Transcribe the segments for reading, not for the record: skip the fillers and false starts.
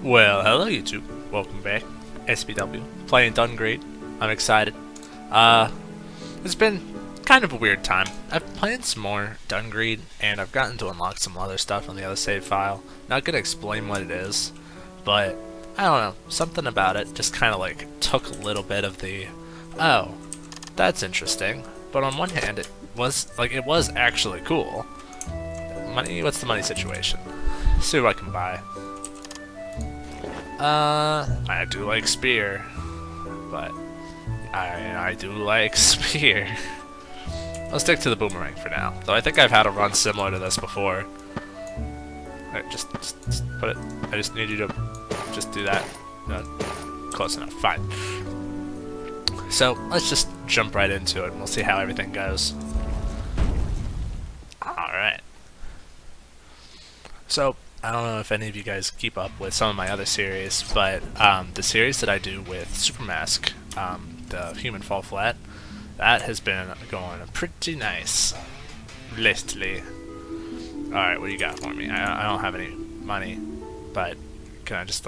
Well, hello YouTube. Welcome back. SBW. Playing Dungreed. I'm excited. It's been kind of a weird time. I've played some more Dungreed, and I've gotten to unlock some other stuff on the other save file. Not gonna explain what it is, but I don't know. Something about it just kind of like took a little bit of the, oh, that's interesting. But on one hand, it was actually cool. Money. What's the money situation? See what I can buy. I do like spear, but I do like spear. I'll stick to the boomerang for now, though I think I've had a run similar to this before. Alright, just put it. I just need you to just do that. Close enough. Fine. So let's just jump right into it, and we'll see how everything goes. Alright. So, I don't know if any of you guys keep up with some of my other series, but the series that I do with Supermask, the Human Fall Flat, that has been going pretty nice lately. Alright, what do you got for me? I don't have any money, but can I just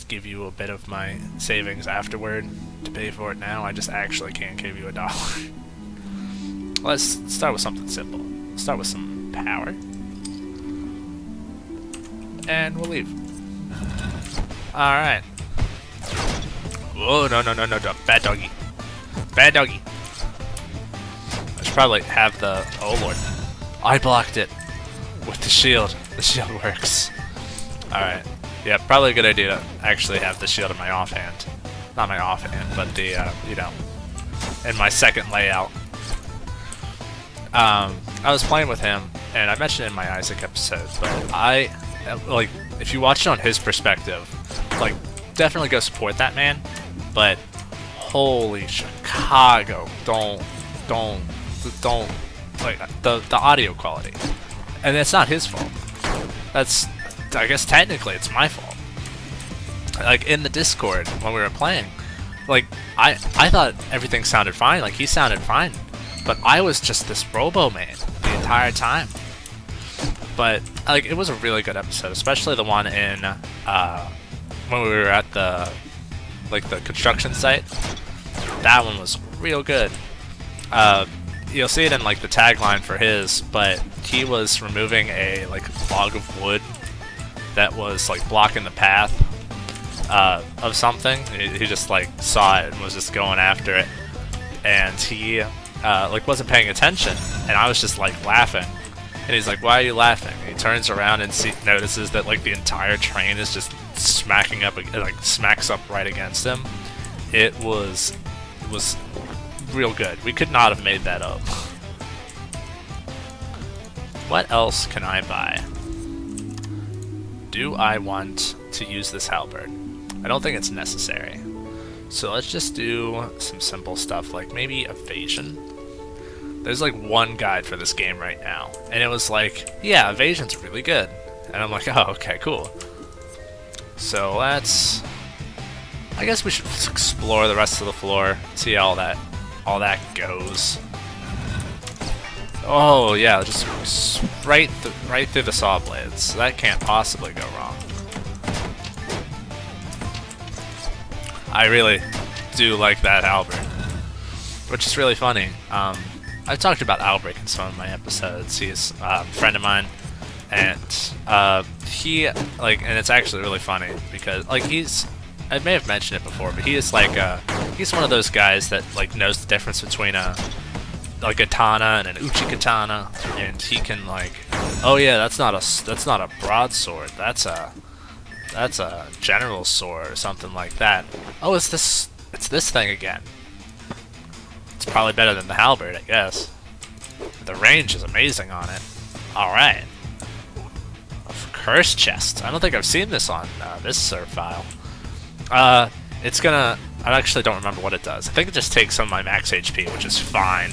give you a bit of my savings afterward to pay for it now? I just actually can't give you $1. Let's start with something simple. Let's start with some power. And we'll leave. Alright. Whoa, no, bad doggy. Bad doggy. I should probably have the... Oh lord. I blocked it with the shield. The shield works. Alright. Yeah, probably a good idea to actually have the shield in my offhand. Not my offhand, but the, you know, in my second layout. I was playing with him, and I mentioned it in my Isaac episode, but if you watch it on his perspective, definitely go support that man, but holy Chicago, don't, the audio quality. And it's not his fault. I guess technically it's my fault. In the Discord, when we were playing, I thought everything sounded fine, he sounded fine, but I was just this robo man the entire time. But it was a really good episode, especially the one in when we were at the the construction site. That one was real good. You'll see it in the tagline for his, but he was removing a log of wood that was blocking the path of something. He just saw it and was just going after it, and he wasn't paying attention, and I was just laughing. And he's like, "Why are you laughing?" And he turns around and notices that the entire train is just smacking up, smacks up right against him. It was real good. We could not have made that up. What else can I buy? Do I want to use this halberd? I don't think it's necessary. So let's just do some simple stuff, maybe evasion. There's one guide for this game right now, and it was yeah, evasion's really good. And I'm like, oh, okay, cool. So I guess we should explore the rest of the floor, see how all that goes. Oh yeah, just right through the saw blades. That can't possibly go wrong. I really do like that halberd, which is really funny. I've talked about Albrecht in some of my episodes. He's a friend of mine, and he and it's actually really funny because I may have mentioned it before, but he is he's one of those guys that knows the difference between a katana and an uchi katana, and he can oh yeah, that's not a broadsword, that's a general sword or something like that. Oh, it's this thing again. It's probably better than the halberd, I guess. The range is amazing on it. Alright. A curse chest. I don't think I've seen this on this serve file. It's gonna... I actually don't remember what it does. I think it just takes some of my max HP, which is fine.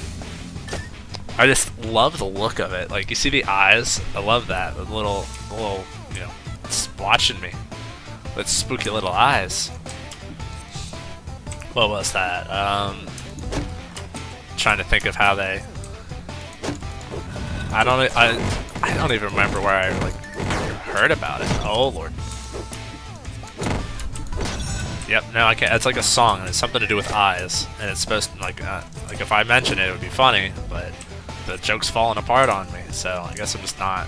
I just love the look of it. You see the eyes? I love that. The little, you know, it's watching me. With spooky little eyes. What was that? Trying to think of how they... I don't even remember where I heard about it. Oh lord. Yep, no, I can't. It's like a song, and it's something to do with eyes, and it's supposed to, like if I mention it, it would be funny, but the joke's falling apart on me, so I guess I'm just not.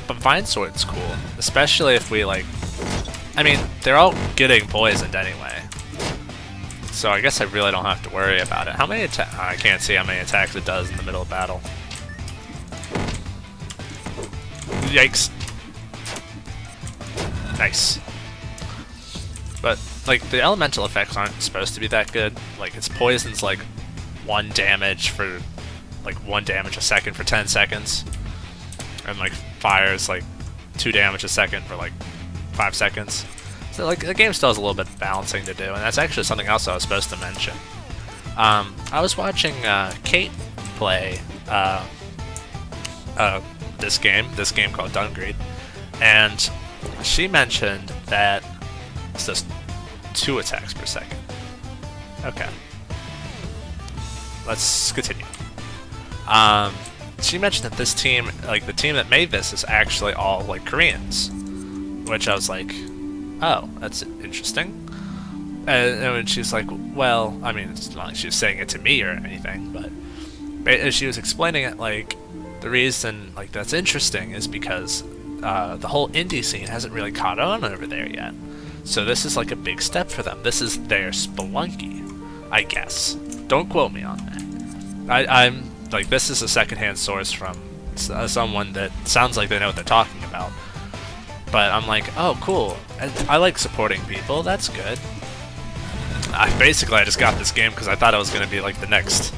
But Vine Sword's cool, especially if we, like... I mean, they're all getting poisoned anyway, so I guess I really don't have to worry about it. How many attacks? I can't see how many attacks it does in the middle of battle. Yikes. Nice. But, like, the elemental effects aren't supposed to be that good. Like, its poison's, like, 1 damage for, like, 1 damage a second for 10 seconds. And, like, fire's, like, 2 damage a second for, like, 5 seconds. So, like, the game still has a little bit of balancing to do, and that's actually something else I was supposed to mention. I was watching Kate play this game called Dungreed, and she mentioned that it's just 2 attacks per second. Okay. Let's continue. She mentioned that this team, like the team that made this, is actually all like Koreans, which I was like, oh, that's interesting. And she's like, well, I mean, it's not like she was saying it to me or anything, but she was explaining it like the reason like that's interesting is because the whole indie scene hasn't really caught on over there yet. So this is like a big step for them. This is their Spelunky, I guess. Don't quote me on that. I'm like, this is a secondhand source from someone that sounds like they know what they're talking about. But I'm like, oh, cool. I like supporting people. That's good. Basically, I just got this game because I thought it was going to be like the next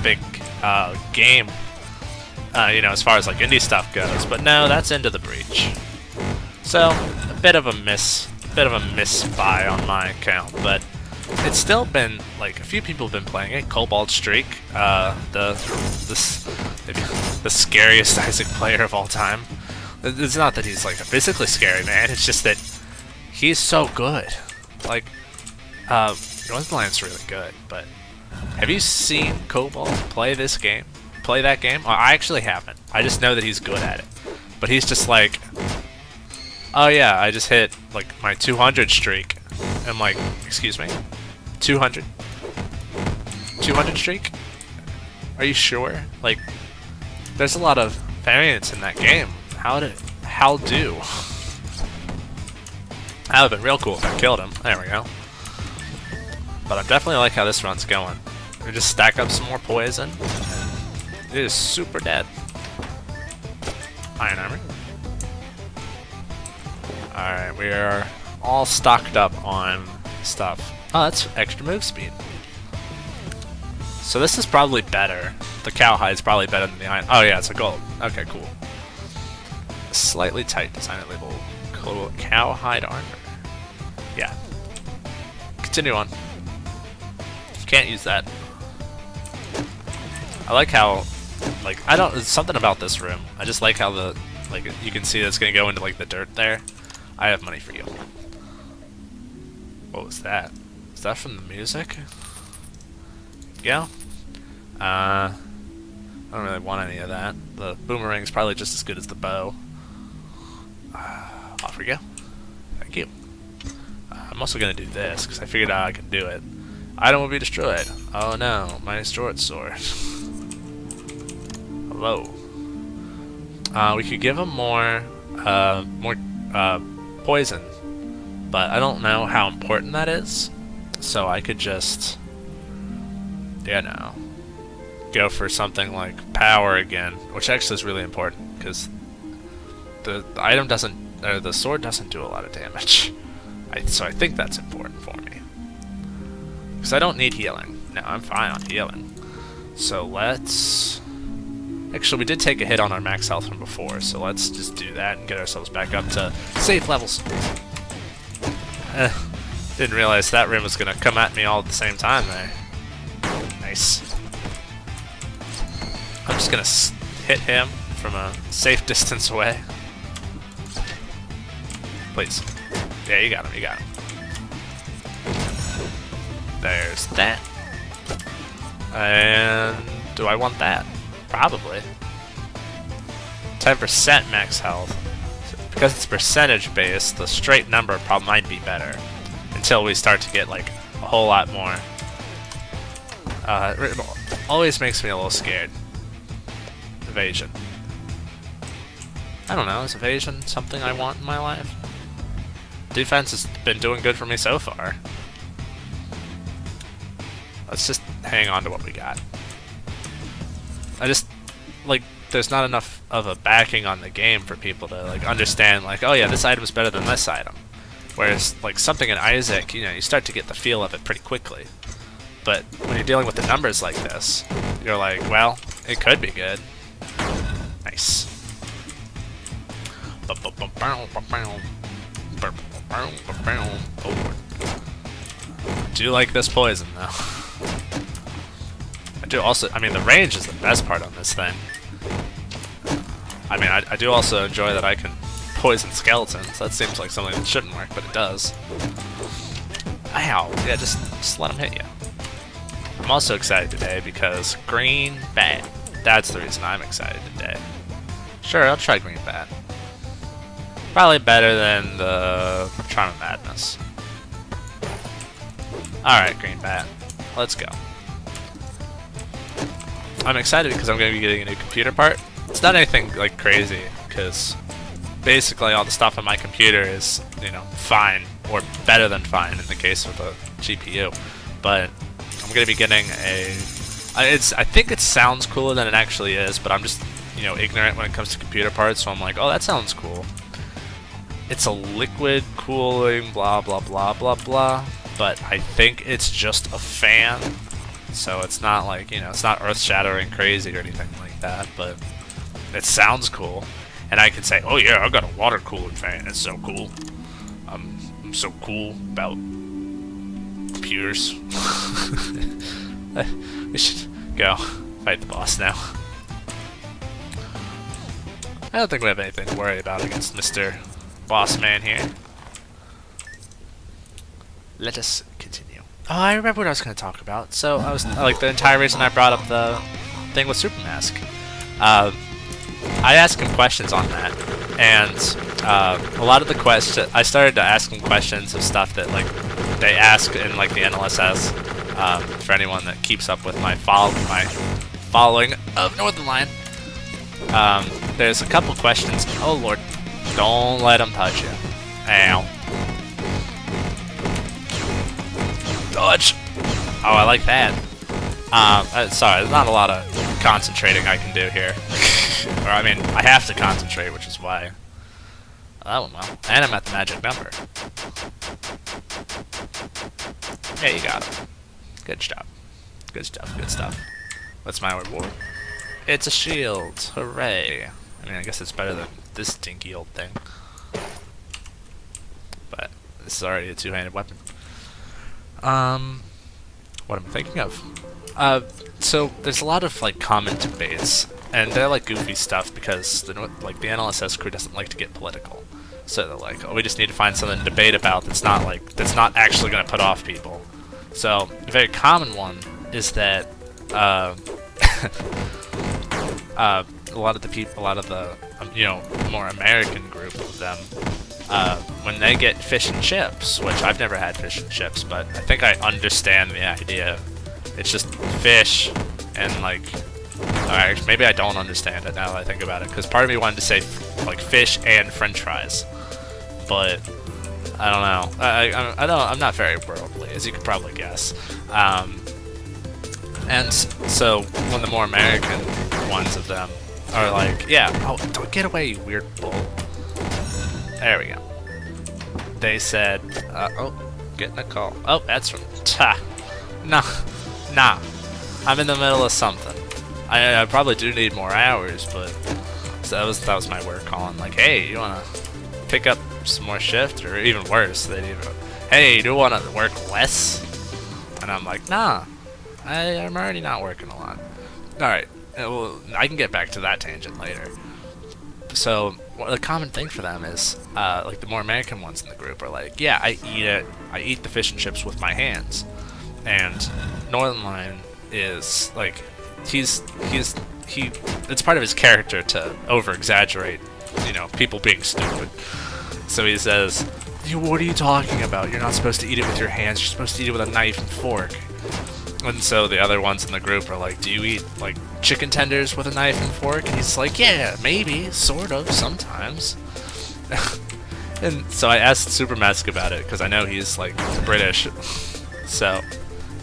big game. You know, as far as like indie stuff goes. But no, that's Into the Breach. So a bit of a misbuy on my account, but it's still been like a few people have been playing it. Cobalt Streak, the scariest Isaac player of all time. It's not that he's like a physically scary man. It's just that he's so good. Like, Northland's really good, but have you seen Cobalt play this game? Play that game? Well, I actually haven't. I just know that he's good at it. But he's just like, oh yeah, I just hit like my 200 streak. I'm like, excuse me? 200? 200 streak? Are you sure? Like, there's a lot of variance in that game. How do? That would've been real cool if I killed him. There we go. But I definitely like how this run's going. We just stack up some more poison. It is super dead. Iron armor. Alright, we are all stocked up on stuff. Oh, that's extra move speed. So this is probably better. The cowhide's probably better than the iron. Oh yeah, it's a gold. Okay, cool. Slightly tight design label. Cool. Cowhide armor. Yeah. Continue on. Can't use that. I like how, like, there's something about this room. I just like how you can see that's gonna go into like the dirt there. I have money for you. What was that? Is that from the music? Yeah. I don't really want any of that. The boomerang's probably just as good as the bow. Off we go. Thank you. I'm also gonna do this because I figured out I can do it. Item will be destroyed. Oh no, my short sword. Hello. We could give him more poison, but I don't know how important that is. So I could just, you know, go for something like power again, which actually is really important because the item doesn't, or the sword doesn't do a lot of damage. So I think that's important for me. Because I don't need healing. No, I'm fine on healing. So let's... Actually, we did take a hit on our max health from before, so let's just do that and get ourselves back up to safe levels. Didn't realize that room was going to come at me all at the same time there. Nice. I'm just going to hit him from a safe distance away. Please. Yeah, you got him, you got him. There's that. And do I want that? Probably. 10% max health. because it's percentage based, the straight number probably might be better until we start to get like a whole lot more. It always makes me a little scared. Evasion. I don't know, is evasion something I want in my life? Defense has been doing good for me so far. Let's just hang on to what we got. I just, like, there's not enough of a backing on the game for people to, like, understand, like, oh yeah, this item's better than this item. Whereas, like, something in Isaac, you know, you start to get the feel of it pretty quickly. But when you're dealing with the numbers like this, you're like, well, it could be good. Nice. I do like this poison, though. I do also, I mean, the range is the best part on this thing. I mean, I do also enjoy that I can poison skeletons. That seems like something that shouldn't work, but it does. Ow. Yeah, just let them hit you. I'm also excited today because green bat. That's the reason I'm excited today. Sure, I'll try green bat. Probably better than the Charm of Madness. Alright, green bat. Let's go. I'm excited because I'm going to be getting a new computer part. It's not anything like crazy, because basically all the stuff on my computer is, you know, fine, or better than fine in the case of the GPU. But I'm going to be getting a... I think it sounds cooler than it actually is, but I'm just, you know, ignorant when it comes to computer parts, so I'm like, oh, that sounds cool. It's a liquid cooling, blah, blah, blah, blah, blah, but I think it's just a fan, so it's not like, you know, it's not earth-shattering crazy or anything like that, but it sounds cool. And I can say, oh yeah, I got a water cooling fan, it's so cool. I'm so cool about computers. We should go fight the boss now. I don't think we have anything to worry about against Mr. Boss Man here. Let us continue. Oh, I remember what I was going to talk about. So, I was like the entire reason I brought up the thing with Super Mask. I asked him questions on that, and a lot of the questions, I started to ask him questions of stuff that like they ask in like the NLSS. For anyone that keeps up with my following of Northern Lion, there's a couple questions. Oh lord, don't let them touch you. Ow. Dodge. Oh, I like that. Sorry, there's not a lot of concentrating I can do here. Or I mean, I have to concentrate, which is why. That went well. And I'm at the magic number. Yeah, you got it. Good job. Good stuff, good stuff. What's my reward? It's a shield. Hooray. I mean, I guess it's better than this stinky old thing. But this is already a two-handed weapon. What am I thinking of? So there's a lot of like common debates, and they're like goofy stuff because the NLSS crew doesn't like to get political. So they're like, oh, we just need to find something to debate about that's not actually going to put off people. So a very common one is that a lot of the you know, more American group of them, when they get fish and chips, which I've never had fish and chips, but I think I understand the idea. It's just fish and like, alright, maybe I don't understand it now that I think about it, because part of me wanted to say like fish and French fries, but I don't know. I'm not very worldly, as you could probably guess. And so one of the more American ones of them are like, yeah, oh, don't get away, you weird bull. There we go. They said, oh, getting a call. Oh, that's from Nah. I'm in the middle of something. I probably do need more hours, but that was my work calling. Like, hey, you wanna pick up some more shift, or even worse, hey, do you wanna work less? And I'm like, nah, I'm already not working a lot. All right, well, I can get back to that tangent later. So the common thing for them is, like the more American ones in the group are like, yeah, I eat the fish and chips with my hands. And Northern Lion is like, it's part of his character to over-exaggerate you know, people being stupid. So he says, what are you talking about? You're not supposed to eat it with your hands. You're supposed to eat it with a knife and fork. And so the other ones in the group are like, do you eat, like, chicken tenders with a knife and fork? And he's like, yeah, maybe, sort of, sometimes. And so I asked SuperPaperWatt about it, because I know he's, like, British. So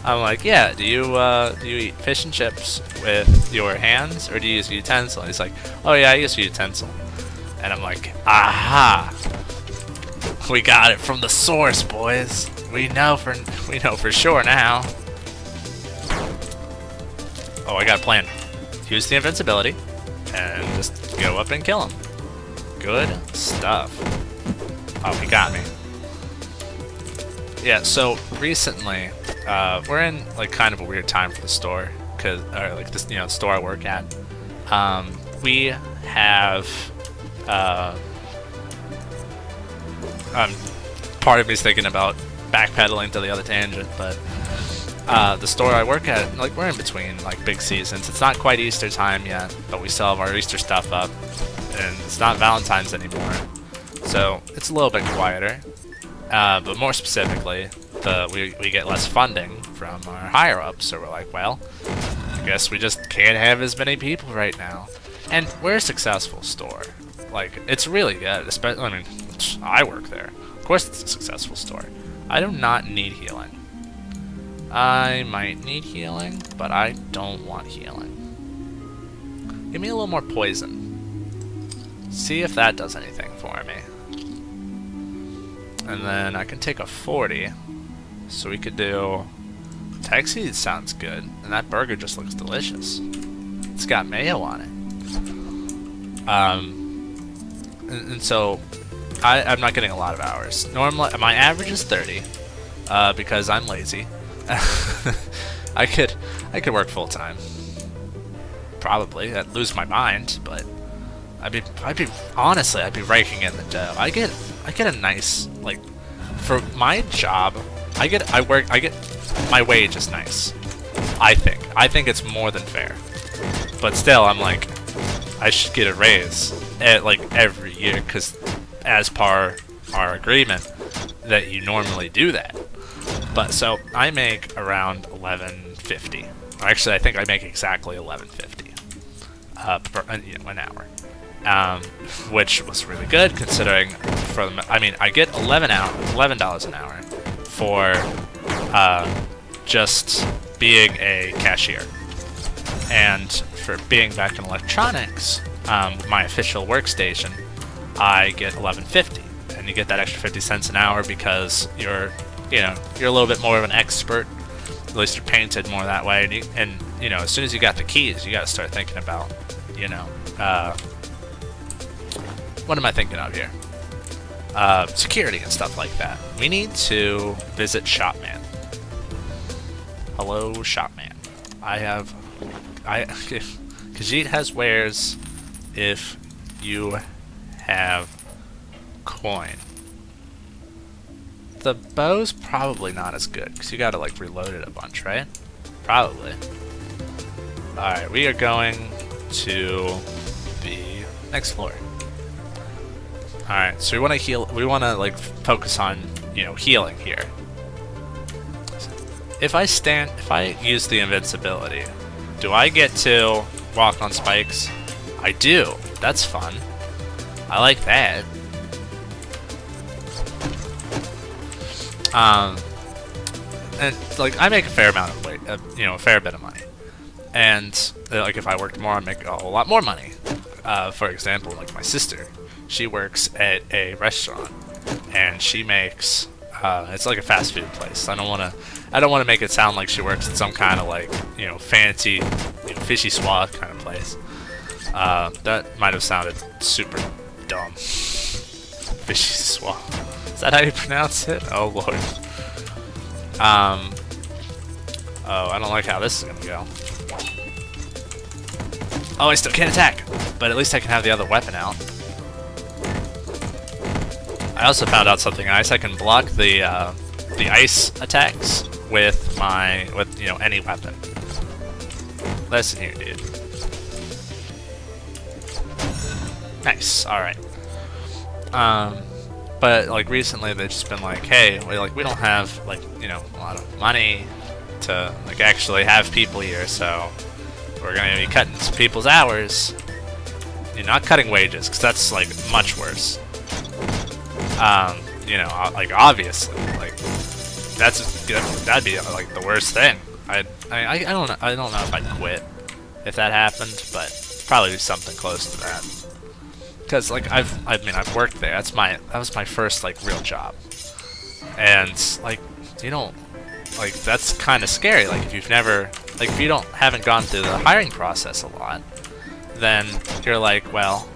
I'm like, yeah, do you eat fish and chips with your hands, or do you use a utensil? And he's like, oh yeah, I use a utensil. And I'm like, aha! We got it from the source, boys. We know for sure now. Oh, I got a plan. Use the invincibility and just go up and kill him. Good stuff. Oh, he got me. Yeah, so recently, we're in like kind of a weird time for the store, or like this, you know, store I work at. We have, part of me's thinking about backpedaling to the other tangent, but the store I work at, like, we're in between like big seasons. It's not quite Easter time yet, but we still have our Easter stuff up, and it's not Valentine's anymore, so it's a little bit quieter. But more specifically, we get less funding from our higher ups, so we're like, well, I guess we just can't have as many people right now. And we're a successful store. Like, it's really good. Especially, I mean, I work there. Of course, it's a successful store. I do not need healing. I might need healing, but I don't want healing. Give me a little more poison. See if that does anything for me. And then I can take a 40. So we could do... Taxi sounds good. And that burger just looks delicious. It's got mayo on it. And so I'm not getting a lot of hours. Normally, my average is 30. Because I'm lazy. I could work full time. Probably. I'd lose my mind, but honestly, I'd be raking in the dough. I get a nice, like, for my job, I get my wage is nice. I think it's more than fair. But still, I'm like, I should get a raise like every year, because as per our agreement that you normally do that. But so I make around $11.50. Actually, I think I make exactly $11.50 an hour, which was really good considering. I get $11 an hour for just being a cashier, and for being back in electronics, my official workstation, I get $11.50, and you get that extra 50 cents an hour because you're a little bit more of an expert. At least you're painted more that way, and you know, as soon as you got the keys, you got to start thinking about, you know, what am I thinking of here? Security and stuff like that. We need to visit Shopman. Hello, Shopman. If Khajiit has wares, if you have coin. The bow's probably not as good, because you gotta, like, reload it a bunch, right? Probably. Alright, we are going to the next floor. Alright, so we want to heal, we want to, like, focus on, you know, healing here. If I use the invincibility, do I get to walk on spikes? I do. That's fun. I like that. And like, I make a fair amount of a fair bit of money. And like, if I worked more, I'd make a whole lot more money. For example, like my sister, she works at a restaurant, and she makes it's like a fast food place. I don't want to make it sound like she works at some kind of, like, you know, fancy, fishy swat kind of place. That might have sounded super dumb. Fishy swat. Is that how you pronounce it? Oh lord. Oh, I don't like how this is gonna go. Oh, I still can't attack, but at least I can have the other weapon out. I also found out something nice. I can block the ice attacks with any weapon. Listen here, dude. Nice. All right. But like recently they've just been like, hey, we don't have like, you know, a lot of money to like actually have people here, so we're gonna be cutting people's hours. You're not cutting wages, because that's like much worse. You know, like obviously, like that'd be like the worst thing. I don't know. I don't know if I'd quit if that happened, but probably do something close to that. Because like I've worked there. That was my first like real job, and like you don't like that's kind of scary. Like if you've never like if you haven't gone through the hiring process a lot, then you're like, well,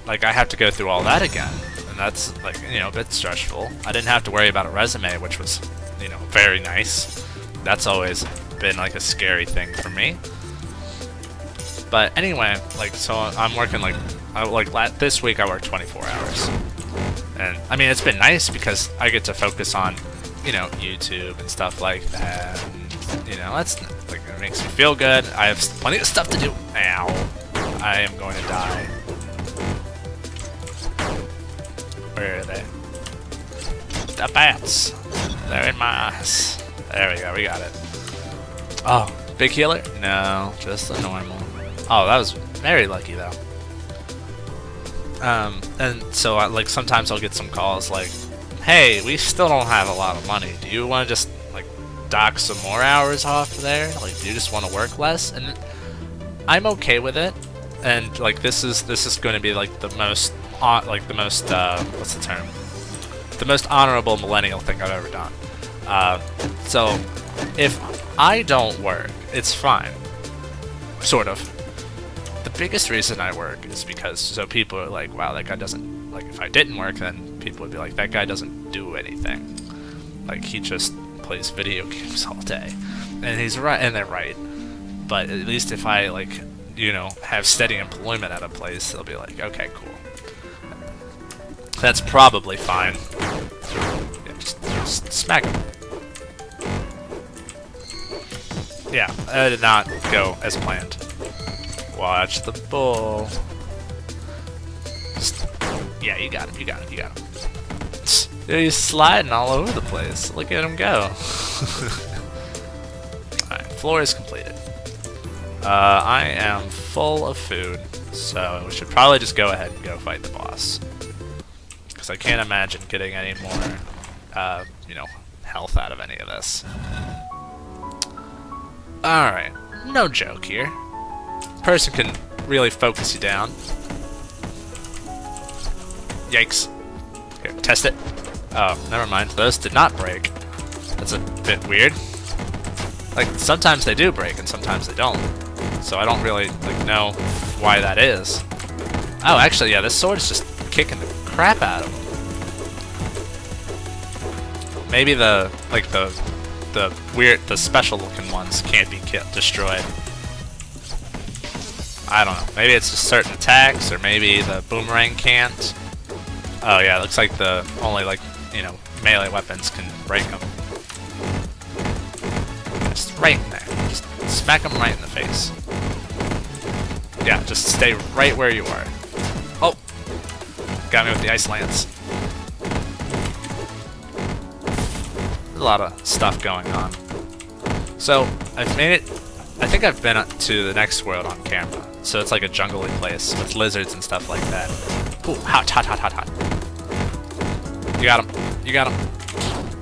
like I have to go through all that again, and that's like, you know, a bit stressful. I didn't have to worry about a resume, which was, you know, very nice. That's always been like a scary thing for me. But anyway, like so I'm working like this week I worked 24 hours, and I mean it's been nice because I get to focus on, you know, YouTube and stuff like that. And, you know, that's like it makes me feel good. I have plenty of stuff to do. Ow! I am going to die. Where are they? The bats. They're in my eyes. There we go. We got it. Oh, big healer? No, just the normal. Oh, that was very lucky though. And so like sometimes I'll get some calls like, hey, we still don't have a lot of money. Do you want to just like dock some more hours off there? Like, do you just want to work less? And I'm okay with it. And like this is going to be like the most what's the term? The most honorable millennial thing I've ever done. So if I don't work, it's fine. Sort of. The biggest reason I work is because so people are like, wow, that guy doesn't, like if I didn't work, then people would be like, that guy doesn't do anything. Like he just plays video games all day. And he's right, and they're right. But at least if I like, you know, have steady employment at a place, they'll be like, okay, cool. That's probably fine. Yeah, just smack him. Yeah, that did not go as planned. Watch the bull. Just, yeah, you got him, you got him, you got him. Dude, he's sliding all over the place. Look at him go. Alright, floor is completed. I am full of food, so we should probably just go ahead and go fight the boss. Because I can't imagine getting any more, you know, health out of any of this. Alright, no joke here. Person can really focus you down. Yikes. Here, test it. Oh, never mind. Those did not break. That's a bit weird. Like, sometimes they do break and sometimes they don't. So I don't really, like, know why that is. Oh, actually, yeah, this sword is just kicking the crap out of them. Maybe the special looking ones can't be destroyed. I don't know. Maybe it's just certain attacks, or maybe the boomerang can't. Oh yeah, it looks like the only, like, you know, melee weapons can break them. Just right in there. Just smack them right in the face. Yeah, just stay right where you are. Oh! Got me with the ice lance. There's a lot of stuff going on. So, I've made it. I think I've been to the next world on camera. So it's like a jungly place with lizards and stuff like that. Ooh, hot, hot, hot, hot, hot. You got him. You got him.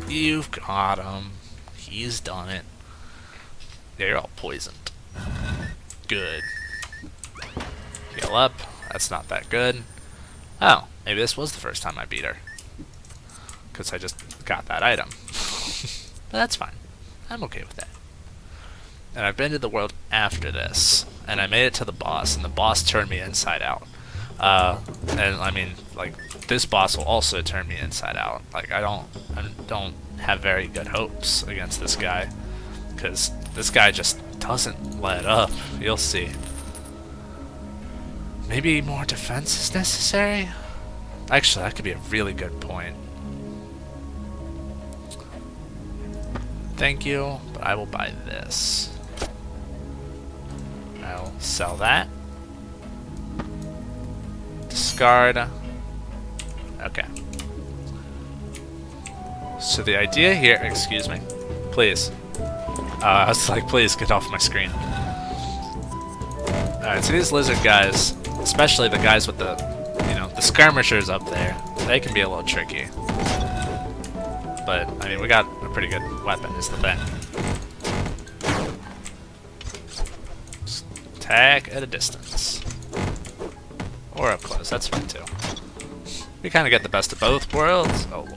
You've got him. He's done it. They're all poisoned. Good. Heal up. That's not that good. Oh, maybe this was the first time I beat her. Because I just got that item. But that's fine. I'm okay with that. And I've been to the world after this, and I made it to the boss, and the boss turned me inside out. And I mean, like, this boss will also turn me inside out. Like, I don't have very good hopes against this guy, because this guy just doesn't let up. You'll see. Maybe more defense is necessary? Actually, that could be a really good point. Thank you, but I will buy this. I'll sell that. Discard. Okay. So the idea here, excuse me, please. I was like, please get off my screen. Alright, so these lizard guys, especially the guys with the, you know, the skirmishers up there, they can be a little tricky. But, I mean, we got a pretty good weapon, is the thing. Just attack at a distance. Or up close, that's fine too. We kind of get the best of both worlds. Oh lord.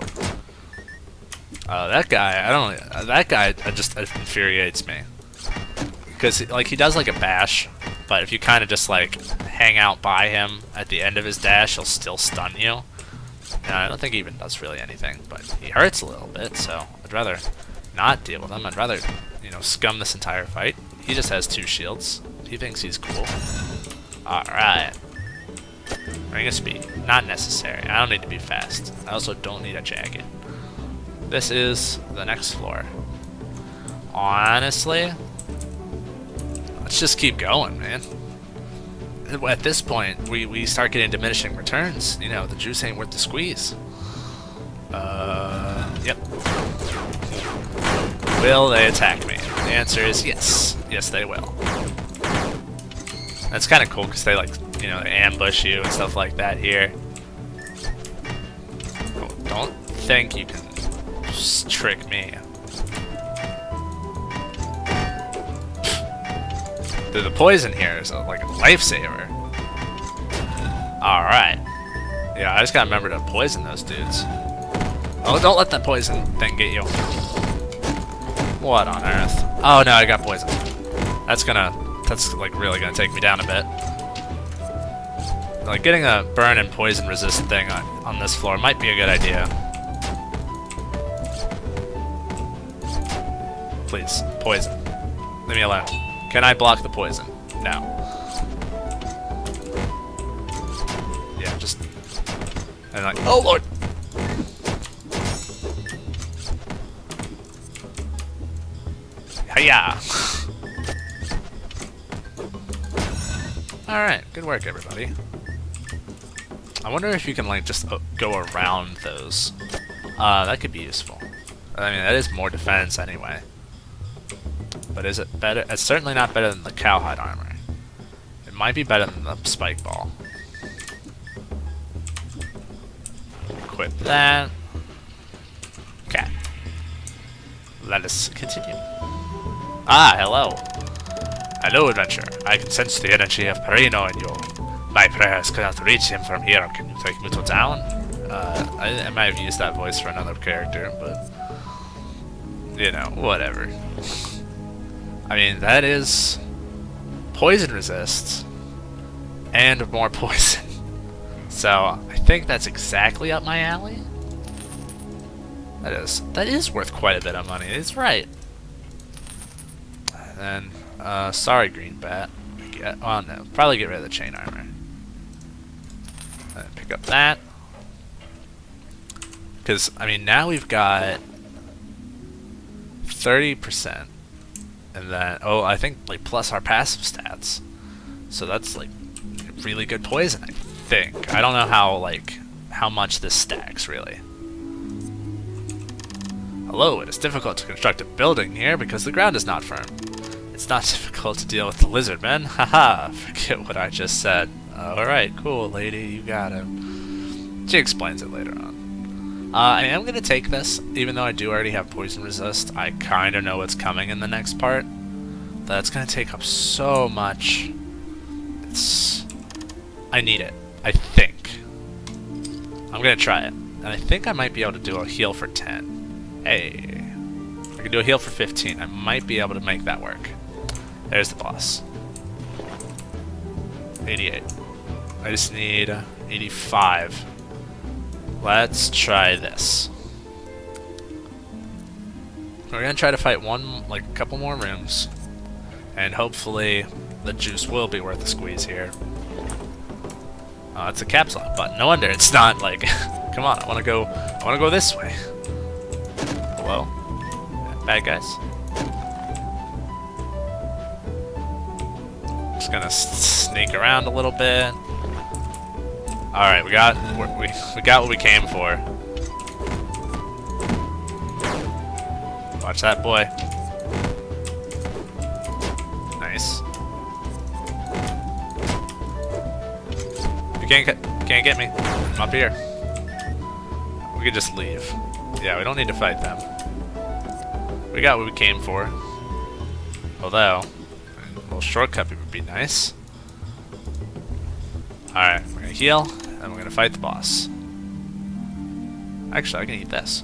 That guy just infuriates me. Because, like, he does, like, a bash, but if you kind of just, like, hang out by him at the end of his dash, he'll still stun you. And I don't think he even does really anything, but he hurts a little bit, so I'd rather not deal with him. I'd rather, you know, scum this entire fight. He just has 2 shields. He thinks he's cool. Alright. Ring of speed. Not necessary. I don't need to be fast. I also don't need a jacket. This is the next floor. Honestly, let's just keep going, man. At this point, we start getting diminishing returns. You know, the juice ain't worth the squeeze. Yep. Will they attack me? The answer is yes. Yes, they will. That's kind of cool because they, like, you know, they ambush you and stuff like that here. Oh, don't think you can just trick me. Dude, the poison here is like a lifesaver. Alright. Yeah, I just gotta remember to poison those dudes. Oh, don't let that poison thing get you. What on earth? Oh no, I got poisoned. That's like really gonna take me down a bit. Like, getting a burn and poison resist thing on this floor might be a good idea. Please, poison. Leave me alone. Can I block the poison? No. Yeah, just... And like, oh lord! Hiya! Alright, good work everybody. I wonder if you can, like, just go around those. That could be useful. I mean, that is more defense anyway. But is it better? It's certainly not better than the cowhide armor. It might be better than the spike ball. Equip that. Okay. Let us continue. Ah, hello. Hello, adventurer. I can sense the energy of Perino in you. My prayers cannot reach him from here. Can you take me to town? I might have used that voice for another character, but... You know, whatever. I mean, that is... poison resist. And more poison. So, I think that's exactly up my alley. That is worth quite a bit of money. It's right. And then, sorry, Green Bat. Oh no, probably get rid of the chain armor. Pick up that. Because, I mean, now we've got 30%. And then, oh, I think, like, plus our passive stats. So that's, like, really good poison, I think. I don't know how, like, how much this stacks, really. Hello, it is difficult to construct a building here because the ground is not firm. It's not difficult to deal with the lizard men. Haha, forget what I just said. Alright, cool, lady, you got him. She explains it later on. I am going to take this, even though I do already have poison resist. I kind of know what's coming in the next part. That's going to take up so much. I need it, I think. I'm going to try it. And I think I might be able to do a heal for 10. Hey. I can do a heal for 15. I might be able to make that work. There's the boss. 88. I just need 85. Let's try this. We're gonna try to fight a couple more rooms, and hopefully the juice will be worth the squeeze here. It's a caps lock button. No wonder it's not like. Come on, I wanna go this way. Hello, bad guys. Just gonna sneak around a little bit. Alright, we got what we came for. Watch that, boy. Nice. You can't get me. I'm up here. We could just leave. Yeah, we don't need to fight them. We got what we came for. Although, a little shortcut would be nice. Alright, we're gonna heal, and we're gonna fight the boss. Actually, I can eat this.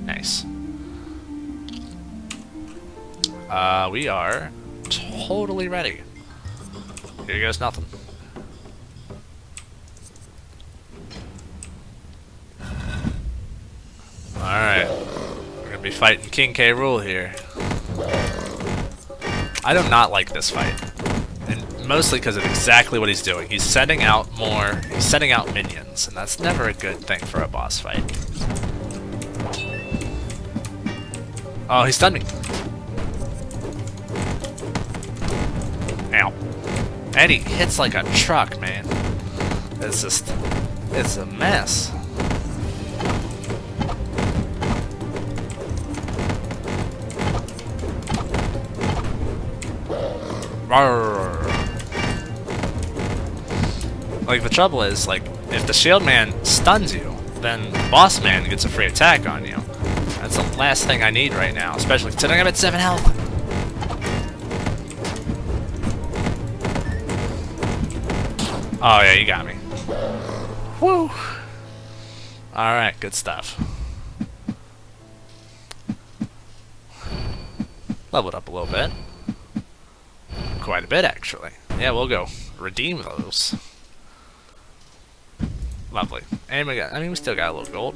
Nice. We are totally ready. Here goes nothing. Alright. We're gonna be fighting King K. Rool here. I do not like this fight. And mostly because of exactly what he's doing. He's setting out minions, and that's never a good thing for a boss fight. Oh, he stunned me. Ow. And he hits like a truck, man. It's a mess. Like, the trouble is, like, if the shield man stuns you, then boss man gets a free attack on you. That's the last thing I need right now, especially considering I'm at 7 health. Oh yeah, you got me. Woo! Alright, good stuff. Leveled up a little bit. Quite a bit, actually. Yeah, we'll go redeem those. Lovely. And we still got a little gold.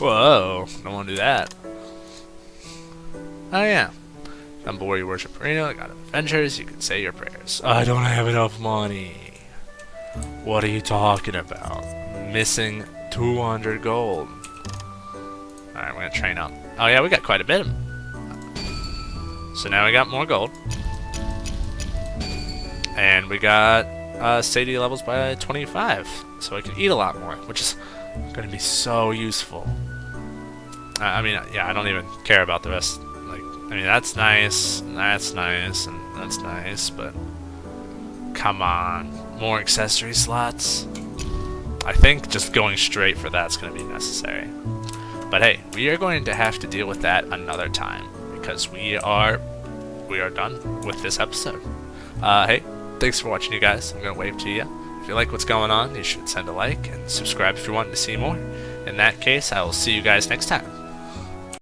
Whoa, don't want to do that. Oh yeah. Come before you worship Reno, I got adventures, you can say your prayers. I don't have enough money. What are you talking about? I'm missing 200 gold. Alright, we're gonna train up. Oh yeah, we got quite a bit. So now we got more gold. And we got satiety levels by 25. So I can eat a lot more, which is going to be so useful. I mean, yeah, I don't even care about the rest. Like, I mean, that's nice, and that's nice, and that's nice, but come on. More accessory slots? I think just going straight for that's going to be necessary. But hey, we are going to have to deal with that another time, because we are done with this episode. Hey, thanks for watching, you guys. I'm going to wave to you. If you like what's going on, you should send a like and subscribe if you want to see more. In that case, I will see you guys next time.